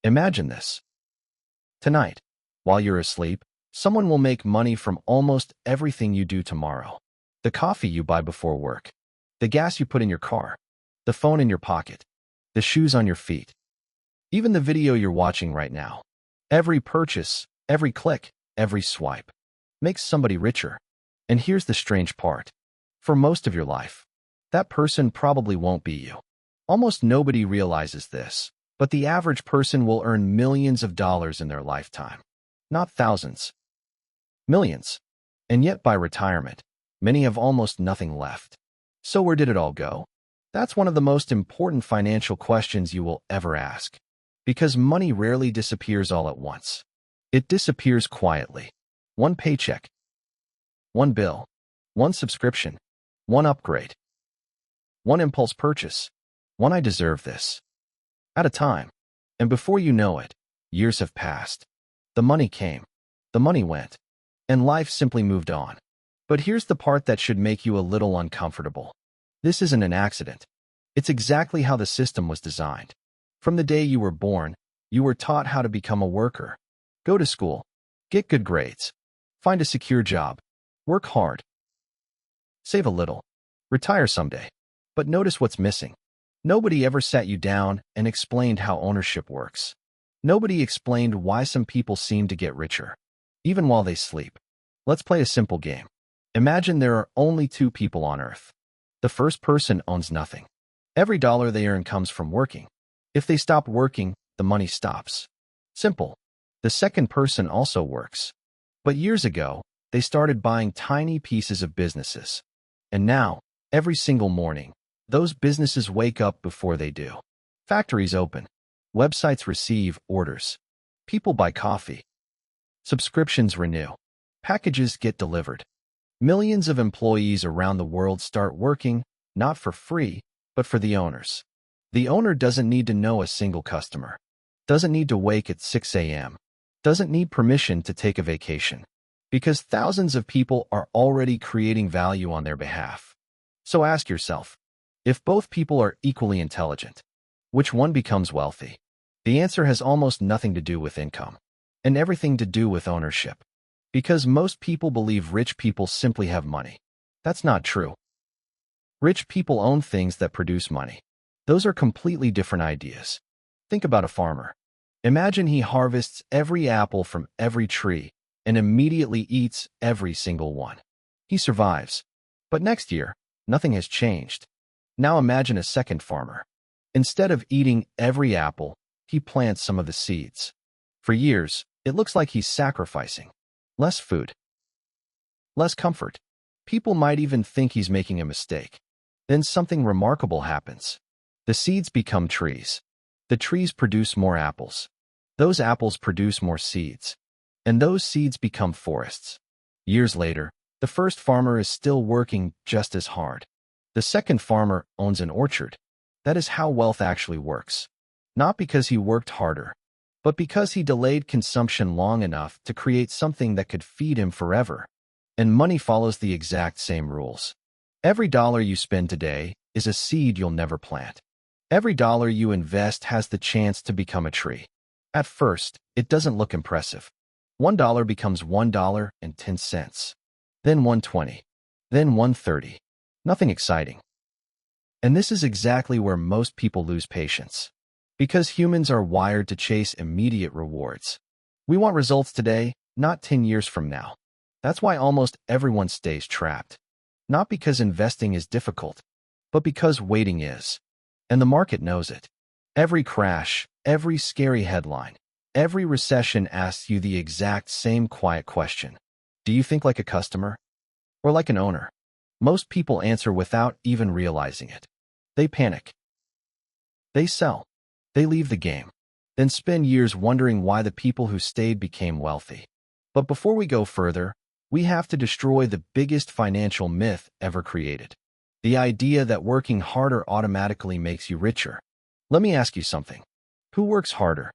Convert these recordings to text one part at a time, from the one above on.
Imagine this. Tonight, while you're asleep, someone will make money from almost everything you do tomorrow. The coffee you buy before work, the gas you put in your car, the phone in your pocket, the shoes on your feet, even the video you're watching right now. Every purchase, every click, every swipe makes somebody richer. And here's the strange part. For most of your life, that person probably won't be you. Almost nobody realizes this, but the average person will earn millions of dollars in their lifetime. Not thousands, millions. And yet by retirement, many have almost nothing left. So where did it all go? That's one of the most important financial questions you will ever ask. Because money rarely disappears all at once. It disappears quietly. One paycheck, one bill, one subscription, one upgrade, one impulse purchase, one "I deserve this" at a time. And before you know it, years have passed. The money came, the money went, and life simply moved on. But here's the part that should make you a little uncomfortable. This isn't an accident. It's exactly how the system was designed. From the day you were born, you were taught how to become a worker. Go to school, get good grades, find a secure job, work hard, save a little, retire someday. But notice what's missing. Nobody ever sat you down and explained how ownership works. Nobody explained why some people seem to get richer, even while they sleep. Let's play a simple game. Imagine there are only two people on Earth. The first person owns nothing. Every dollar they earn comes from working. If they stop working, the money stops. Simple. The second person also works. But years ago, they started buying tiny pieces of businesses. And now, every single morning, those businesses wake up before they do. Factories open. Websites receive orders. People buy coffee. Subscriptions renew. Packages get delivered. Millions of employees around the world start working, not for free, but for the owners. The owner doesn't need to know a single customer, doesn't need to wake at 6 a.m., doesn't need permission to take a vacation, because thousands of people are already creating value on their behalf. So ask yourself, if both people are equally intelligent, which one becomes wealthy? The answer has almost nothing to do with income, and everything to do with ownership. Because most people believe rich people simply have money. That's not true. Rich people own things that produce money. Those are completely different ideas. Think about a farmer. Imagine he harvests every apple from every tree and immediately eats every single one. He survives. But next year, nothing has changed. Now imagine a second farmer. Instead of eating every apple, he plants some of the seeds. For years, it looks like he's sacrificing. Less food, less comfort. People might even think he's making a mistake. Then something remarkable happens. The seeds become trees. The trees produce more apples. Those apples produce more seeds. And those seeds become forests. Years later, the first farmer is still working just as hard. The second farmer owns an orchard. That is how wealth actually works. Not because he worked harder, but because he delayed consumption long enough to create something that could feed him forever. And money follows the exact same rules. Every dollar you spend today is a seed you'll never plant. Every dollar you invest has the chance to become a tree. At first, it doesn't look impressive. $1 becomes $1.10. Then $1.20. Then $1.30. Nothing exciting. And this is exactly where most people lose patience. Because humans are wired to chase immediate rewards. We want results today, not 10 years from now. That's why almost everyone stays trapped. Not because investing is difficult, but because waiting is. And the market knows it. Every crash, every scary headline, every recession asks you the exact same quiet question. Do you think like a customer? Or like an owner? Most people answer without even realizing it. They panic. They sell. They leave the game, then spend years wondering why the people who stayed became wealthy. But before we go further, we have to destroy the biggest financial myth ever created. The idea that working harder automatically makes you richer. Let me ask you something. Who works harder?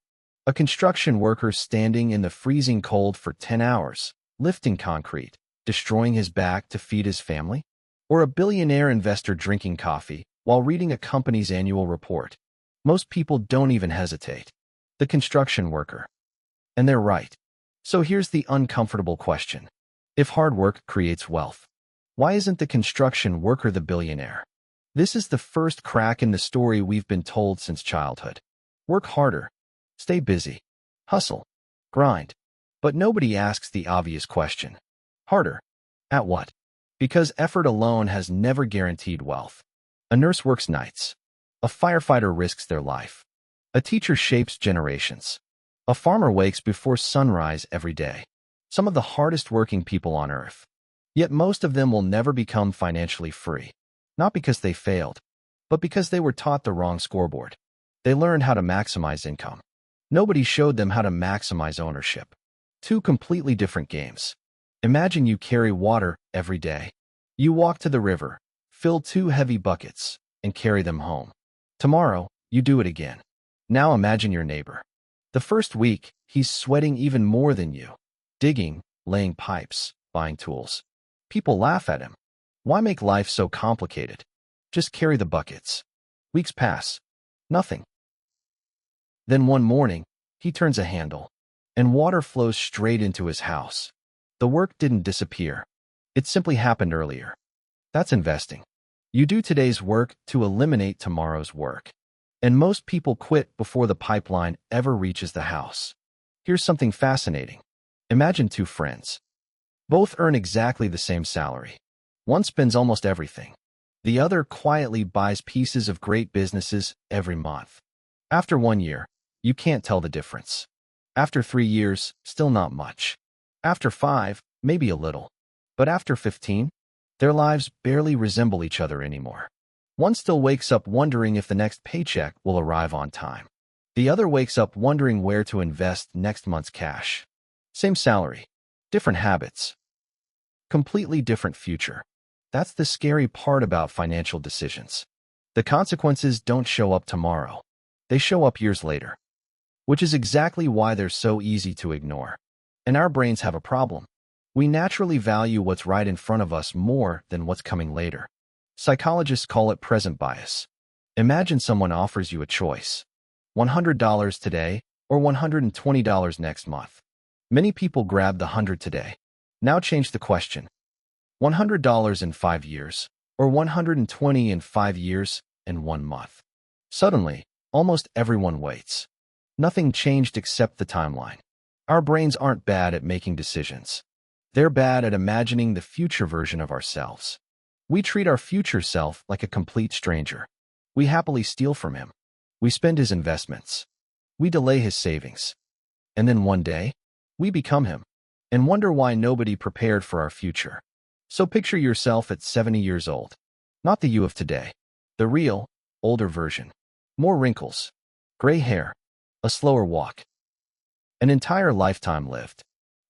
A construction worker standing in the freezing cold for 10 hours, lifting concrete, destroying his back to feed his family? Or a billionaire investor drinking coffee while reading a company's annual report? Most people don't even hesitate. The construction worker. And they're right. So here's the uncomfortable question. If hard work creates wealth, why isn't the construction worker the billionaire? This is the first crack in the story we've been told since childhood. Work harder. Stay busy. Hustle. Grind. But nobody asks the obvious question. Harder. At what? Because effort alone has never guaranteed wealth. A nurse works nights. A firefighter risks their life. A teacher shapes generations. A farmer wakes before sunrise every day. Some of the hardest working people on earth. Yet most of them will never become financially free. Not because they failed, but because they were taught the wrong scoreboard. They learned how to maximize income. Nobody showed them how to maximize ownership. Two completely different games. Imagine you carry water every day. You walk to the river, fill 2 heavy buckets, and carry them home. Tomorrow, you do it again. Now imagine your neighbor. The first week, he's sweating even more than you. Digging, laying pipes, buying tools. People laugh at him. Why make life so complicated? Just carry the buckets. Weeks pass. Nothing. Then one morning, he turns a handle, and water flows straight into his house. The work didn't disappear. It simply happened earlier. That's investing. You do today's work to eliminate tomorrow's work. And most people quit before the pipeline ever reaches the house. Here's something fascinating. Imagine 2 friends. Both earn exactly the same salary. One spends almost everything. The other quietly buys pieces of great businesses every month. After 1 year, you can't tell the difference. After 3 years, still not much. After 5, maybe a little. But after 15, their lives barely resemble each other anymore. One still wakes up wondering if the next paycheck will arrive on time. The other wakes up wondering where to invest next month's cash. Same salary, different habits, completely different future. That's the scary part about financial decisions. The consequences don't show up tomorrow. They show up years later. Which is exactly why they're so easy to ignore. And our brains have a problem. We naturally value what's right in front of us more than what's coming later. Psychologists call it present bias. Imagine someone offers you a choice. $100 today or $120 next month. Many people grab the 100 today. Now change the question. $100 in 5 years or $120 in 5 years and 1 month. Suddenly, almost everyone waits. Nothing changed except the timeline. Our brains aren't bad at making decisions. They're bad at imagining the future version of ourselves. We treat our future self like a complete stranger. We happily steal from him. We spend his investments. We delay his savings. And then one day, we become him and wonder why nobody prepared for our future. So picture yourself at 70 years old. Not the you of today. The real, older version. More wrinkles. Gray hair. A slower walk. An entire lifetime lived.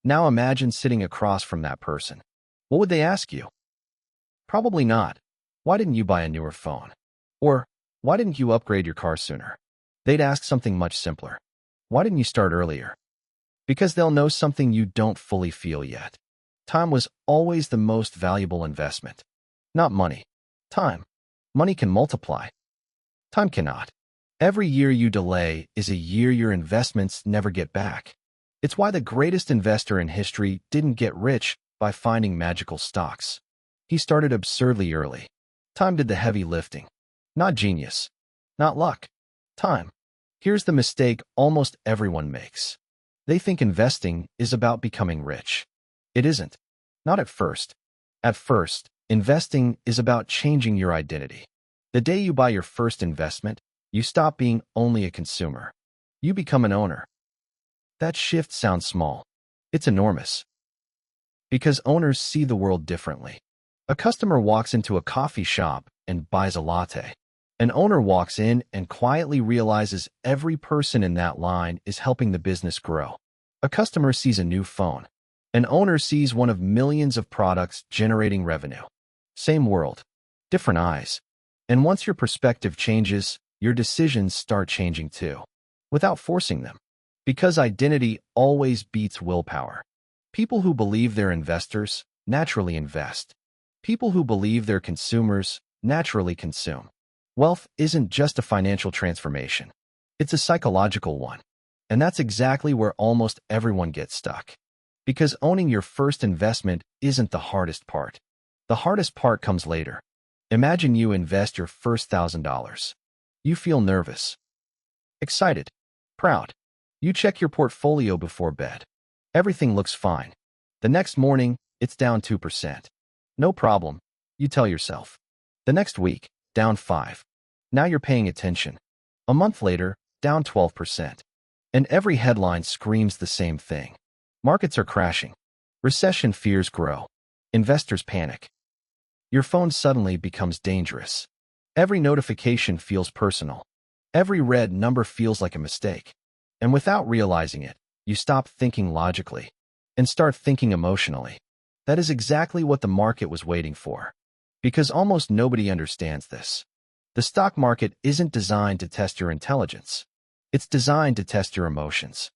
Now imagine sitting across from that person. What would they ask you? Probably not. Why didn't you buy a newer phone? Or, why didn't you upgrade your car sooner? They'd ask something much simpler. Why didn't you start earlier? Because they'll know something you don't fully feel yet. Time was always the most valuable investment. Not money. Time. Money can multiply. Time cannot. Every year you delay is a year your investments never get back. It's why the greatest investor in history didn't get rich by finding magical stocks. He started absurdly early. Time did the heavy lifting. Not genius. Not luck. Time. Here's the mistake almost everyone makes. They think investing is about becoming rich. It isn't. Not at first. At first, investing is about changing your identity. The day you buy your first investment, you stop being only a consumer. You become an owner. That shift sounds small. It's enormous. Because owners see the world differently. A customer walks into a coffee shop and buys a latte. An owner walks in and quietly realizes every person in that line is helping the business grow. A customer sees a new phone. An owner sees one of millions of products generating revenue. Same world, different eyes. And once your perspective changes, your decisions start changing too, without forcing them. Because identity always beats willpower. People who believe they're investors naturally invest. People who believe they're consumers naturally consume. Wealth isn't just a financial transformation. It's a psychological one. And that's exactly where almost everyone gets stuck. Because owning your first investment isn't the hardest part. The hardest part comes later. Imagine you invest your first $1,000. You feel nervous, excited, proud. You check your portfolio before bed. Everything looks fine. The next morning, it's down 2%. No problem, you tell yourself. The next week, down 5. Now you're paying attention. A month later, down 12%. And every headline screams the same thing. Markets are crashing. Recession fears grow. Investors panic. Your phone suddenly becomes dangerous. Every notification feels personal. Every red number feels like a mistake. And without realizing it, you stop thinking logically and start thinking emotionally. That is exactly what the market was waiting for. Because almost nobody understands this. The stock market isn't designed to test your intelligence. It's designed to test your emotions.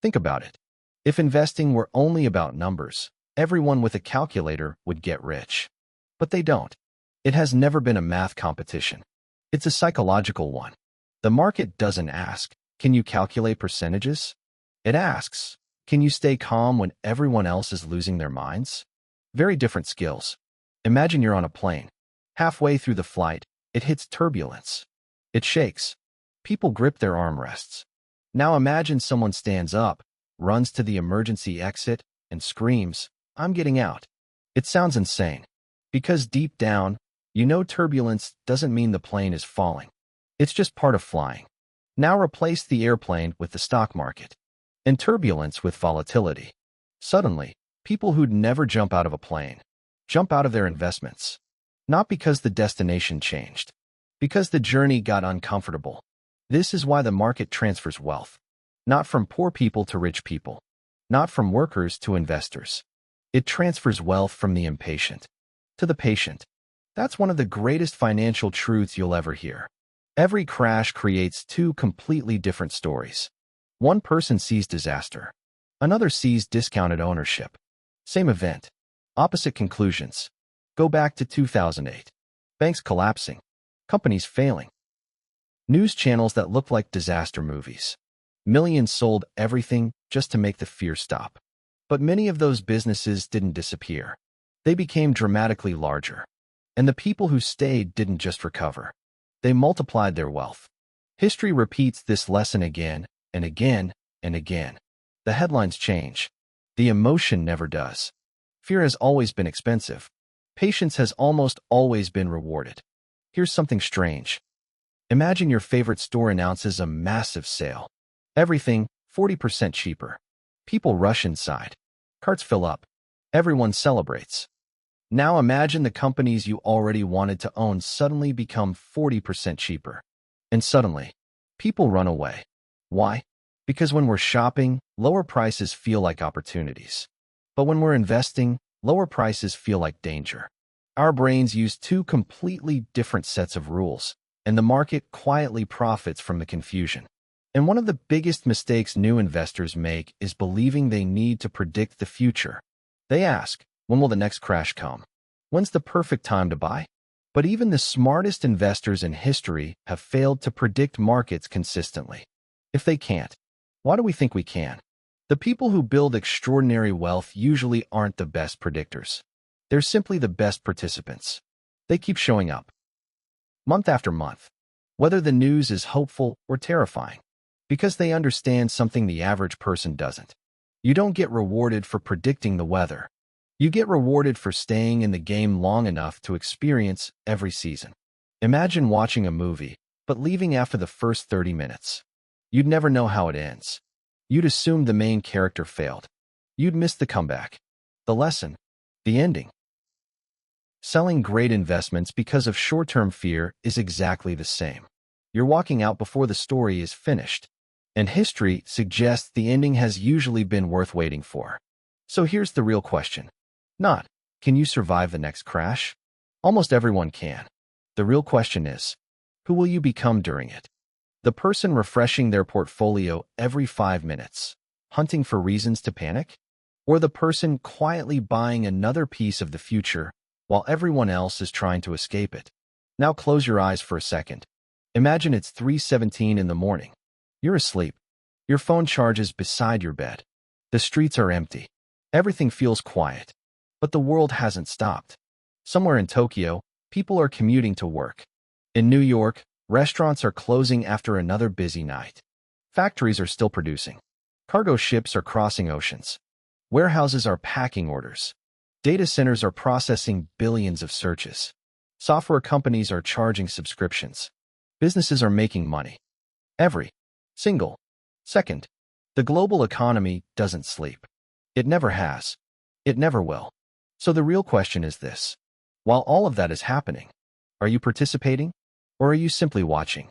Think about it. If investing were only about numbers, everyone with a calculator would get rich. But they don't. It has never been a math competition. It's a psychological one. The market doesn't ask, can you calculate percentages? It asks, can you stay calm when everyone else is losing their minds? Very different skills. Imagine you're on a plane. Halfway through the flight, it hits turbulence. It shakes. People grip their armrests. Now imagine someone stands up, runs to the emergency exit, and screams, I'm getting out. It sounds insane. Because deep down, you know turbulence doesn't mean the plane is falling. It's just part of flying. Now replace the airplane with the stock market. And turbulence with volatility. Suddenly, people who'd never jump out of a plane jump out of their investments. Not because the destination changed. Because the journey got uncomfortable. This is why the market transfers wealth. Not from poor people to rich people. Not from workers to investors. It transfers wealth from the impatient to the patient. That's one of the greatest financial truths you'll ever hear. Every crash creates two completely different stories. One person sees disaster. Another sees discounted ownership. Same event. Opposite conclusions. Go back to 2008. Banks collapsing. Companies failing. News channels that look like disaster movies. Millions sold everything just to make the fear stop. But many of those businesses didn't disappear. They became dramatically larger. And the people who stayed didn't just recover. They multiplied their wealth. History repeats this lesson again and again and again. The headlines change. The emotion never does. Fear has always been expensive. Patience has almost always been rewarded. Here's something strange. Imagine your favorite store announces a massive sale. Everything 40% cheaper. People rush inside. Carts fill up. Everyone celebrates. Now imagine the companies you already wanted to own suddenly become 40% cheaper. And suddenly, people run away. Why? Because when we're shopping, lower prices feel like opportunities. But when we're investing, lower prices feel like danger. Our brains use two completely different sets of rules, and the market quietly profits from the confusion. And one of the biggest mistakes new investors make is believing they need to predict the future. They ask, when will the next crash come? When's the perfect time to buy? But even the smartest investors in history have failed to predict markets consistently. If they can't, why do we think we can? The people who build extraordinary wealth usually aren't the best predictors. They're simply the best participants. They keep showing up, month after month, whether the news is hopeful or terrifying, because they understand something the average person doesn't. You don't get rewarded for predicting the weather. You get rewarded for staying in the game long enough to experience every season. Imagine watching a movie, but leaving after the first 30 minutes. You'd never know how it ends. You'd assume the main character failed. You'd miss the comeback, the lesson, the ending. Selling great investments because of short-term fear is exactly the same. You're walking out before the story is finished. And history suggests the ending has usually been worth waiting for. So here's the real question. Not, can you survive the next crash? Almost everyone can. The real question is, who will you become during it? The person refreshing their portfolio every 5 minutes, hunting for reasons to panic? Or the person quietly buying another piece of the future while everyone else is trying to escape it? Now close your eyes for a second. Imagine it's 3:17 in the morning. You're asleep. Your phone charges beside your bed. The streets are empty. Everything feels quiet. But the world hasn't stopped. Somewhere in Tokyo, people are commuting to work. In New York, restaurants are closing after another busy night. Factories are still producing. Cargo ships are crossing oceans. Warehouses are packing orders. Data centers are processing billions of searches. Software companies are charging subscriptions. Businesses are making money. Every single second. The global economy doesn't sleep. It never has. It never will. So the real question is this. While all of that is happening, are you participating or are you simply watching?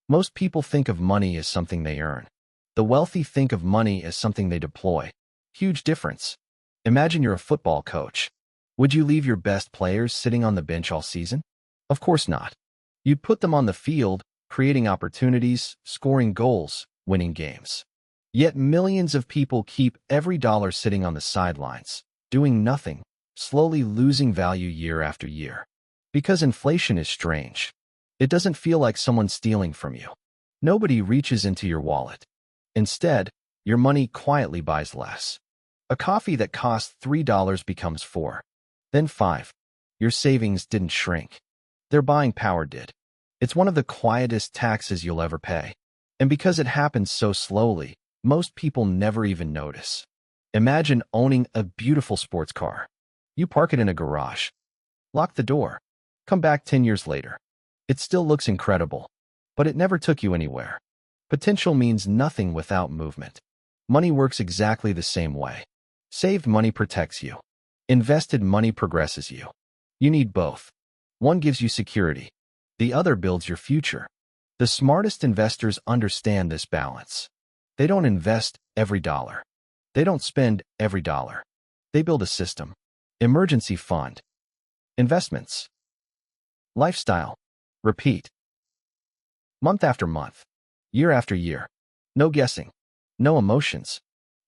Most people think of money as something they earn. The wealthy think of money as something they deploy. Huge difference. Imagine you're a football coach. Would you leave your best players sitting on the bench all season? Of course not. You'd put them on the field, creating opportunities, scoring goals, winning games. Yet millions of people keep every dollar sitting on the sidelines, doing nothing, slowly losing value year after year. Because inflation is strange. It doesn't feel like someone stealing from you. Nobody reaches into your wallet. Instead, your money quietly buys less. A coffee that costs $3 becomes $4, then $5. Your savings didn't shrink. Their buying power did. It's one of the quietest taxes you'll ever pay. And because it happens so slowly, most people never even notice. Imagine owning a beautiful sports car. You park it in a garage. Lock the door. Come back 10 years later. It still looks incredible, but it never took you anywhere. Potential means nothing without movement. Money works exactly the same way. Saved money protects you. Invested money progresses you. You need both. One gives you security. The other builds your future. The smartest investors understand this balance. They don't invest every dollar. They don't spend every dollar. They build a system. Emergency fund. Investments. Lifestyle. Repeat. Month after month. Year after year. No guessing. No emotions.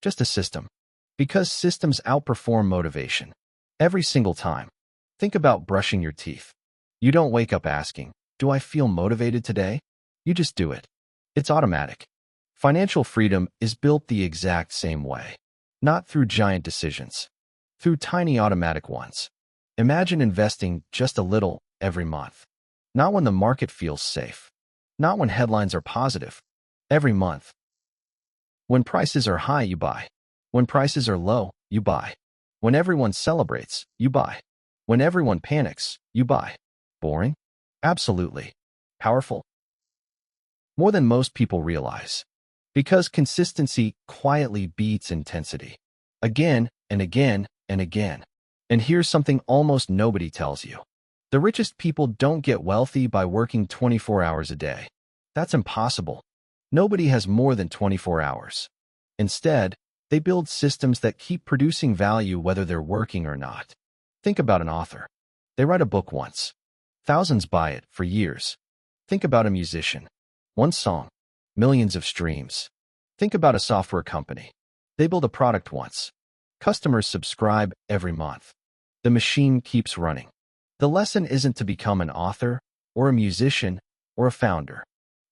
Just a system. Because systems outperform motivation. Every single time. Think about brushing your teeth. You don't wake up asking, do I feel motivated today? You just do it. It's automatic. Financial freedom is built the exact same way. Not through giant decisions. Through tiny automatic ones. Imagine investing just a little every month. Not when the market feels safe. Not when headlines are positive. Every month. When prices are high, you buy. When prices are low, you buy. When everyone celebrates, you buy. When everyone panics, you buy. Boring? Absolutely. Powerful? More than most people realize. Because consistency quietly beats intensity. Again and again and again. And here's something almost nobody tells you. The richest people don't get wealthy by working 24 hours a day. That's impossible. Nobody has more than 24 hours. Instead, they build systems that keep producing value whether they're working or not. Think about an author. They write a book once. Thousands buy it for years. Think about a musician. One song. Millions of streams. Think about a software company. They build a product once. Customers subscribe every month. The machine keeps running. The lesson isn't to become an author, or a musician, or a founder.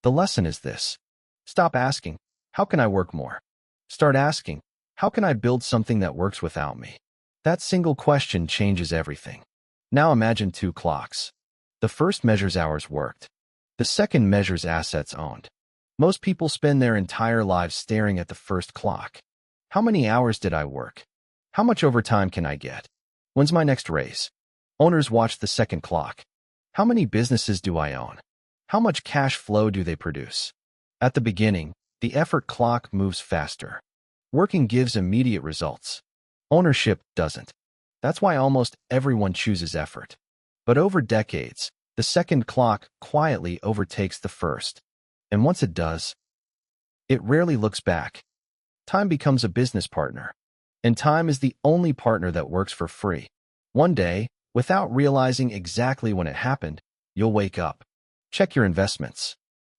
The lesson is this. Stop asking, how can I work more? Start asking, how can I build something that works without me? That single question changes everything. Now imagine two clocks. The first measures hours worked. The second measures assets owned. Most people spend their entire lives staring at the first clock. How many hours did I work? How much overtime can I get? When's my next raise? Owners watch the second clock. How many businesses do I own? How much cash flow do they produce? At the beginning, the effort clock moves faster. Working gives immediate results. Ownership doesn't. That's why almost everyone chooses effort. But over decades, the second clock quietly overtakes the first. And once it does, it rarely looks back. Time becomes a business partner. And time is the only partner that works for free. One day, without realizing exactly when it happened, you'll wake up, check your investments,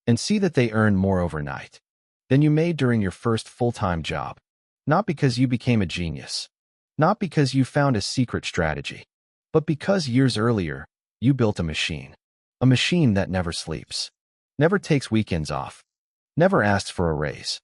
and see that they earn more overnight than you made during your first full-time job. Not because you became a genius, not because you found a secret strategy, but because years earlier, you built a machine that never sleeps, never takes weekends off, never asks for a raise,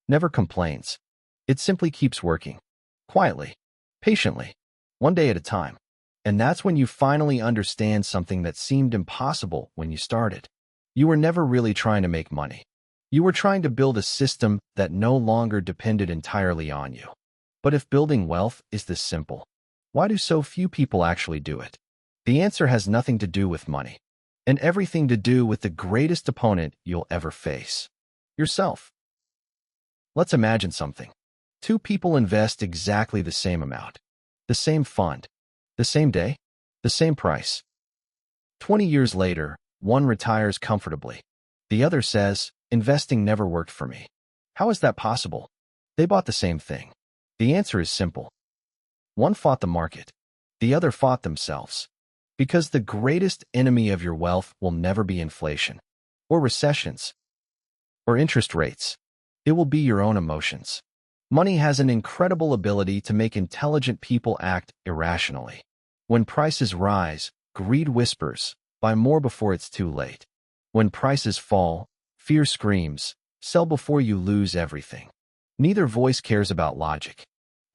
never complains. It simply keeps working. Quietly. Patiently. One day at a time. And that's when you finally understand something that seemed impossible when you started. You were never really trying to make money. You were trying to build a system that no longer depended entirely on you. But if building wealth is this simple, why do so few people actually do it? The answer has nothing to do with money, and everything to do with the greatest opponent you'll ever face: yourself. Let's imagine something. Two people invest exactly the same amount, the same fund, the same day, the same price. 20 years later, one retires comfortably. The other says, "Investing never worked for me." How is that possible? They bought the same thing. The answer is simple. One fought the market. The other fought themselves. Because the greatest enemy of your wealth will never be inflation, or recessions, or interest rates. It will be your own emotions. Money has an incredible ability to make intelligent people act irrationally. When prices rise, greed whispers, "Buy more before it's too late." When prices fall, fear screams, "Sell before you lose everything." Neither voice cares about logic.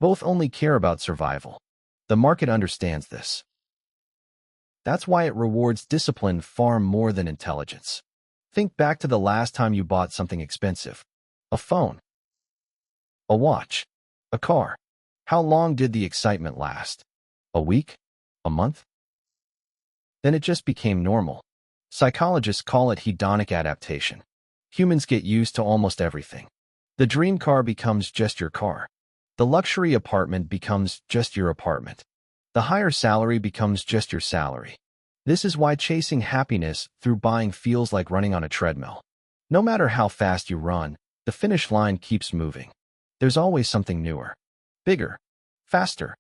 Both only care about survival. The market understands this. That's why it rewards discipline far more than intelligence. Think back to the last time you bought something expensive. A phone, a watch, a car. How long did the excitement last? A week? A month? Then it just became normal. Psychologists call it hedonic adaptation. Humans get used to almost everything. The dream car becomes just your car. The luxury apartment becomes just your apartment. The higher salary becomes just your salary. This is why chasing happiness through buying feels like running on a treadmill. No matter how fast you run, the finish line keeps moving. There's always something newer, bigger, faster,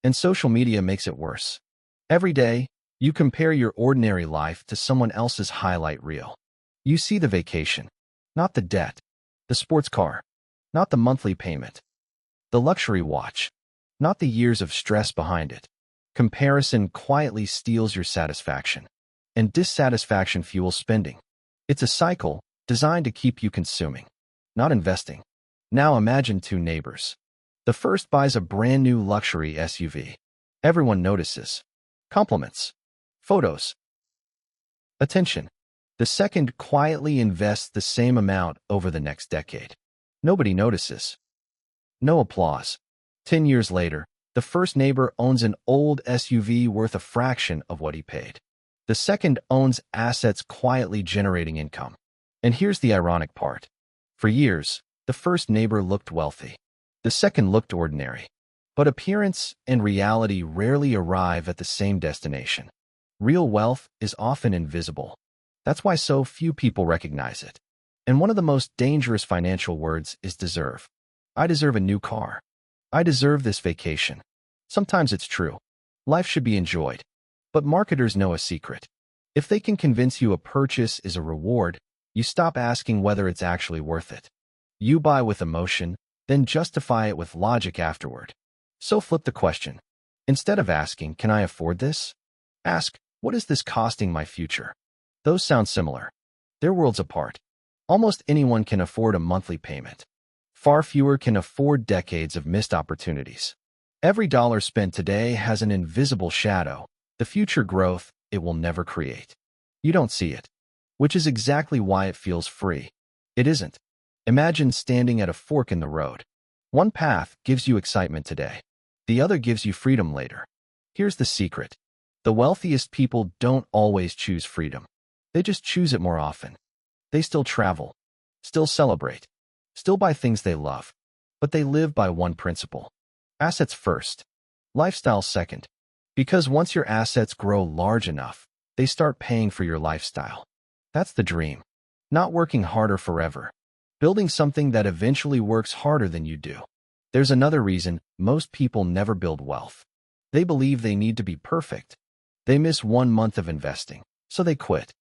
and social media makes it worse. Every day, you compare your ordinary life to someone else's highlight reel. You see the vacation, not the debt, the sports car, not the monthly payment, the luxury watch, not the years of stress behind it. Comparison quietly steals your satisfaction, and dissatisfaction fuels spending. It's a cycle designed to keep you consuming, not investing. Now imagine two neighbors. The first buys a brand new luxury SUV. Everyone notices. Compliments. Photos. Attention. The second quietly invests the same amount over the next decade. Nobody notices. No applause. 10 years later, the first neighbor owns an old SUV worth a fraction of what he paid. The second owns assets quietly generating income. And here's the ironic part. For years, the first neighbor looked wealthy. The second looked ordinary. But appearance and reality rarely arrive at the same destination. Real wealth is often invisible. That's why so few people recognize it. And one of the most dangerous financial words is deserve. I deserve a new car. I deserve this vacation. Sometimes it's true. Life should be enjoyed. But marketers know a secret. If they can convince you a purchase is a reward, you stop asking whether it's actually worth it. You buy with emotion, then justify it with logic afterward. So flip the question. Instead of asking, "Can I afford this?" ask, "What is this costing my future?" Those sound similar. They're worlds apart. Almost anyone can afford a monthly payment. Far fewer can afford decades of missed opportunities. Every dollar spent today has an invisible shadow, the future growth it will never create. You don't see it, which is exactly why it feels free. It isn't. Imagine standing at a fork in the road. One path gives you excitement today. The other gives you freedom later. Here's the secret. The wealthiest people don't always choose freedom. They just choose it more often. They still travel, still celebrate, still buy things they love. But they live by one principle. Assets first, lifestyle second. Because once your assets grow large enough, they start paying for your lifestyle. That's the dream. Not working harder forever. Building something that eventually works harder than you do. There's another reason most people never build wealth. They believe they need to be perfect. They miss 1 month of investing, so they quit.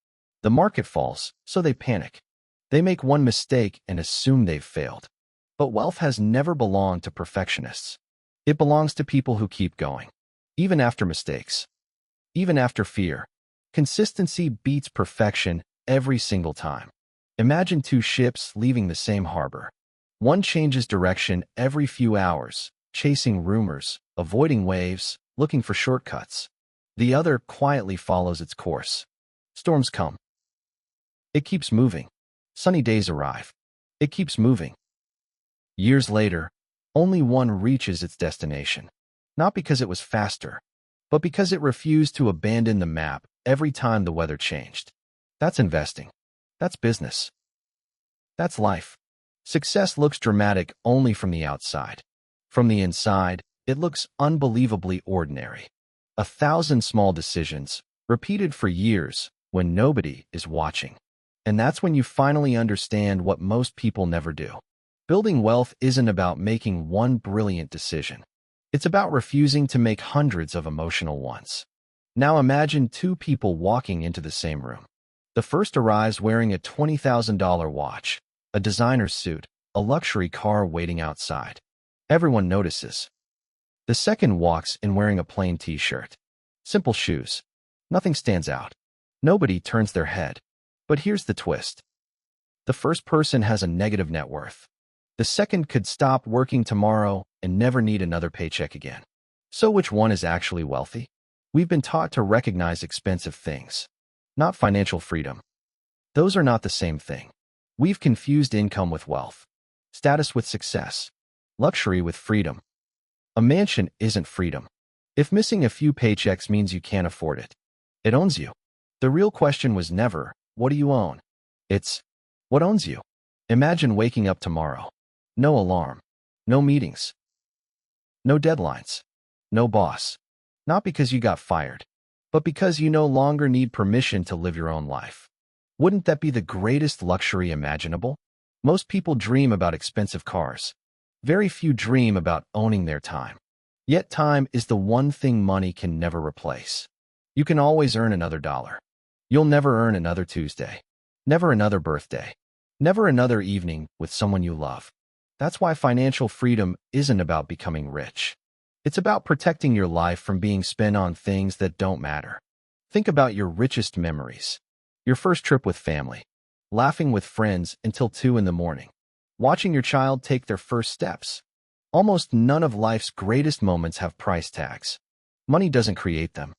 The market falls, so they panic. They make one mistake and assume they've failed. But wealth has never belonged to perfectionists. It belongs to people who keep going. Even after mistakes. Even after fear. Consistency beats perfection every single time. Imagine two ships leaving the same harbor. One changes direction every few hours, chasing rumors, avoiding waves, looking for shortcuts. The other quietly follows its course. Storms come. It keeps moving. Sunny days arrive. It keeps moving. Years later, only one reaches its destination. Not because it was faster, but because it refused to abandon the map every time the weather changed. That's investing. That's business. That's life. Success looks dramatic only from the outside. From the inside, it looks unbelievably ordinary. 1,000 small decisions, repeated for years, when nobody is watching. And that's when you finally understand what most people never do. Building wealth isn't about making one brilliant decision. It's about refusing to make hundreds of emotional ones. Now imagine two people walking into the same room. The first arrives wearing a $20,000 watch, a designer suit, a luxury car waiting outside. Everyone notices. The second walks in wearing a plain t-shirt. Simple shoes. Nothing stands out. Nobody turns their head. But here's the twist. The first person has a negative net worth. The second could stop working tomorrow and never need another paycheck again. So which one is actually wealthy? We've been taught to recognize expensive things, not financial freedom. Those are not the same thing. We've confused income with wealth, status with success, luxury with freedom. A mansion isn't freedom. If missing a few paychecks means you can't afford it, it owns you. The real question was never, what do you own? It's, what owns you? Imagine waking up tomorrow. No alarm, no meetings, no deadlines, no boss. Not because you got fired, but because you no longer need permission to live your own life. Wouldn't that be the greatest luxury imaginable? Most people dream about expensive cars. Very few dream about owning their time. Yet time is the one thing money can never replace. You can always earn another dollar. You'll never earn another Tuesday. Never another birthday. Never another evening with someone you love. That's why financial freedom isn't about becoming rich. It's about protecting your life from being spent on things that don't matter. Think about your richest memories. Your first trip with family. Laughing with friends until 2 in the morning. Watching your child take their first steps. Almost none of life's greatest moments have price tags. Money doesn't create them.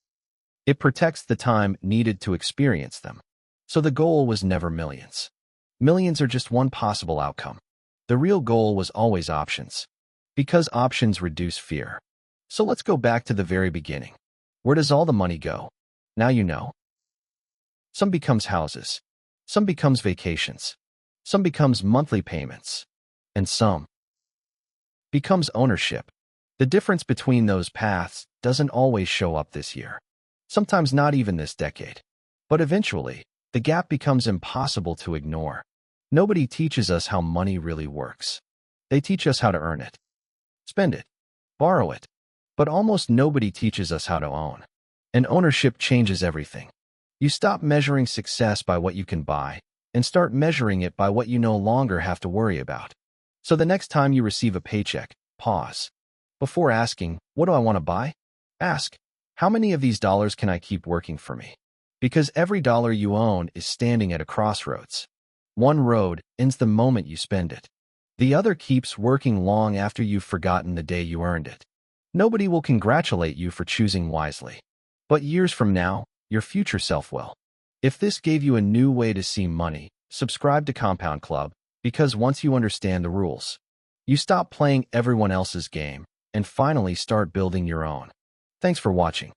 It protects the time needed to experience them. So the goal was never millions. Millions are just one possible outcome. The real goal was always options. Because options reduce fear. So let's go back to the very beginning. Where does all the money go? Now you know. Some becomes houses. Some becomes vacations. Some becomes monthly payments. And some becomes ownership. The difference between those paths doesn't always show up this year. Sometimes not even this decade. But eventually, the gap becomes impossible to ignore. Nobody teaches us how money really works. They teach us how to earn it, spend it, borrow it. But almost nobody teaches us how to own. And ownership changes everything. You stop measuring success by what you can buy and start measuring it by what you no longer have to worry about. So the next time you receive a paycheck, pause. Before asking, what do I want to buy? Ask, how many of these dollars can I keep working for me? Because every dollar you own is standing at a crossroads. One road ends the moment you spend it. The other keeps working long after you've forgotten the day you earned it. Nobody will congratulate you for choosing wisely. But years from now, your future self will. If this gave you a new way to see money, subscribe to Compound Club, because once you understand the rules, you stop playing everyone else's game and finally start building your own. Thanks for watching.